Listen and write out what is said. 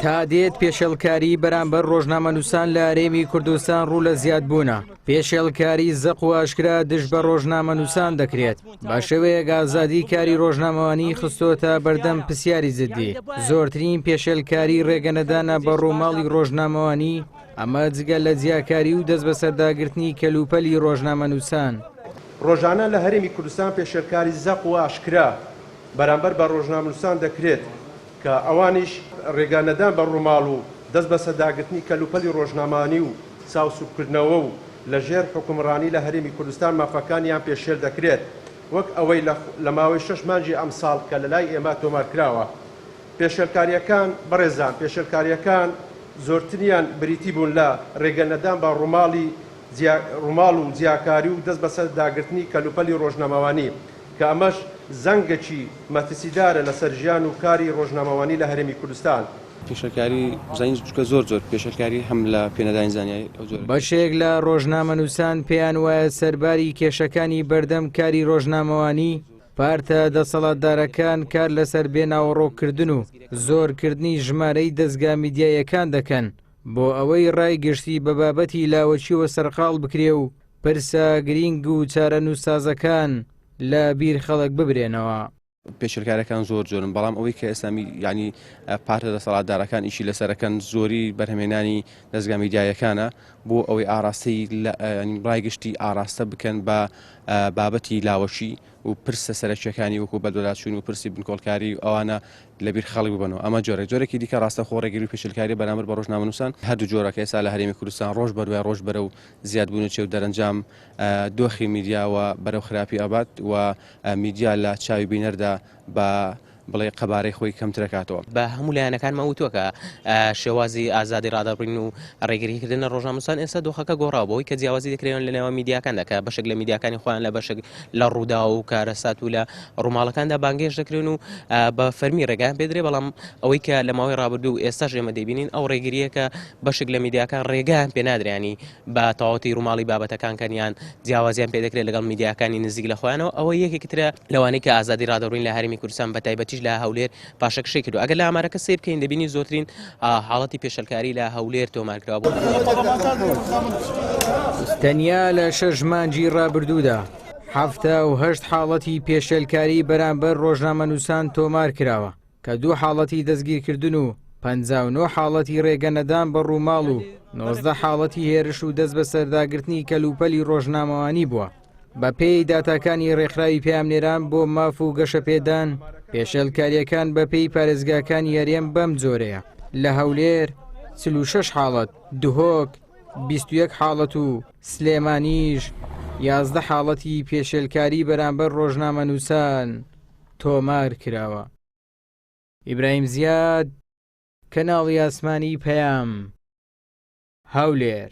تا دێت پێشێڵکاری بەرامبەر ڕۆژنامەنووسان لە هەرێمی کوردستان ڕوو لە زیادبوونە. پێشێڵکاری زەق و ئاشکرا دژ بە ڕۆژنامەنووسان دەکرێت. با شێوەیەک ئازادی کاری ڕۆژنامەوانی خستۆتە بەردەم پرسیاری زدی. زۆرترین پێشێڵکاری ڕێگەنەدانە بە ڕووماڵی ڕۆژنامەوانی، ئەمە جگە لە جیاکاری و دەست بە سەرداگرتنی کەلوپەلی ڕۆژنامەنووسان. ڕۆژانە لە هەرێمی کوردستان پێشێڵکاری زەق و ئاشکرا بەرامبەر بە ڕۆژنامەنووسان دەکرێت کە ئەوانیش ڕێگانەدان بە ڕووماڵ و دەست بە سەرداگرتنی کەلوپەلی ڕۆژنامەوانی و چاوسوبکردنەوە و لەژێر حکومڕانی لە هەرێمی کوردستان مافەکانیان پێشێل دەکرێت، وەک ئەوەی لە ماوەی 6 مانگی ئەمساڵ کە لە لای ئێمە تۆمارکراوە. پێشێلکاریەکان بەڕێزان، پێشێلکاریەکان زۆرتریان بریتی بوون لە ڕێگەنەدان بە ڕووماڵ و جیاکاری و دەست بە سەرداگرتنی کەلوپەلی ڕۆژنامەوانی، کە ئەمەش زەنگێکی مەترسیدارە لەسەر ژیان و کاری ڕۆژنامەوانی لە هەرێمی کوردستان. پێشەکاری زانین چکە زۆر پێشەکاری هەم لە پێنەدانی زانیاری بەشێک لە ڕۆژنامەنووسان پێیان وایە سەرباری کێشەکانی بەردەم کاری ڕۆژنامەوانی پارتە دەسەڵاتدارەکان کار لەسەر بێناوەڕۆکردن و زۆرکردنی ژمارەی دەستگا میدیایەکان دەکەن بۆ ئەوەی ڕایگەشتی بە بابەتی لاوەچیوە سەرقاڵ بکرێ و پرسە گرینگ و چارەنووسازەکان لە بیر خەڵک ببرێنەوە. پێشەکارەکان زۆرن، بەڵام ئەوەی کە ئێستامی ینی پارتە دەسەڵاتدارەکان ئیشی لەسەرەکەن زۆری بەرهەمێنانی دەستگا میدیایەکانە بۆ ئەوەی ئاراستەی ڕایگەشتی ئاراستە بکەن بە بابەتی لاوەشی و پرسە سەرچیەکانی وەکو بەدوڵاتچوون و پرسی بنکۆڵکاری و ئەوانە لەبیر خەڵک ببنەوە. ئەمە جۆرێکی دیکە ڕاستە خۆڕێگەری و پێشەکاری بەرامبەر بە ڕۆژنامەنووسان هەردوو جۆرەکە ئێستا لە هەرێمی کوردستان ڕۆژ بەروای ڕۆژ بەرە و زیادبوون چێ و دەرەنجام دۆخی میدیاوە بەرەو خراپی ئابات و میدیا لە چاوی بینەردا بە بڵێ قەبارەی خۆی کەمترەکاتەوە. بە هەموو لایەنەکانمان وتووە کە شێوازی ئازادی ڕادەبڕین و ڕێگریکردنە ڕۆژنامەنووسان ئێستا دۆخەکە گۆڕاوە بۆی کە جیاوازی دەکرێن لە نێوان میدیاکاندا کە بەشێک لە میدیاکانی خۆیان لە بەشێک لە ڕوودا و کارەسات و لە ڕووماڵەکاندا بانگێش دەکرێن و بە فەرمی ڕێگایان پێدرێ، بەڵام ئەوەی کە لە ماوەی ڕابردوو ئێستاش ئێمە دەبینین ئەو ڕێگریە کە بەشێک لە میدیاکان ڕێگایان پێ نادرێنی بە تەواوەتی ڕووماڵی بابەتەکان کەنیان جیاوازیان پێ دەکرێت لەگەڵ میدیاکانی نزیک لە خۆیانەوە. ئەوە یەکێکترە لەوانەیە کە ئازادی ڕادەبڕین لە هەرێمی کوردستان بە تایبەتیش لە هەولێر پاشەکشەی کردو. ئەگەر لە ئامارەکە سیر بکەین دەبینی زۆرترین حاڵەتی پێشەلکاری لە هەولێر تۆمارکراوە بوو. تەنیا لە 6 مانگی ڕابردوودا 78 حاڵەتی پێشێلکاری بەرامبەر ڕۆژنامەنووسان تۆمار کراوە کە 2 حاڵەتی دەستگیرکردن و 59 حاڵەتی ڕێگەنەدان بە ڕووماڵ و 19 حاڵەتی هێرش و دەست بە سەرداگرتنی کەلوپەلی ڕۆژنامەوانی بووە. بە پێی داتاکانی ڕێکخراوی پامنێران بۆ ماف و گەشەپێدان، پێشێلکاریەکان بە پێی پارێزگاکانی هەرێم بەم جۆرەیە: لە هەولێر 46 حاڵەت، دهۆک 21 حاڵەت و سلێمانیش 11 حاڵەتی پێشێلکاری بەرامبەر ڕۆژنامەنووسان تۆمار کراوە. ئیبراهیم زیاد، کەناڵی ئاسمانی پەیام، هەولێر.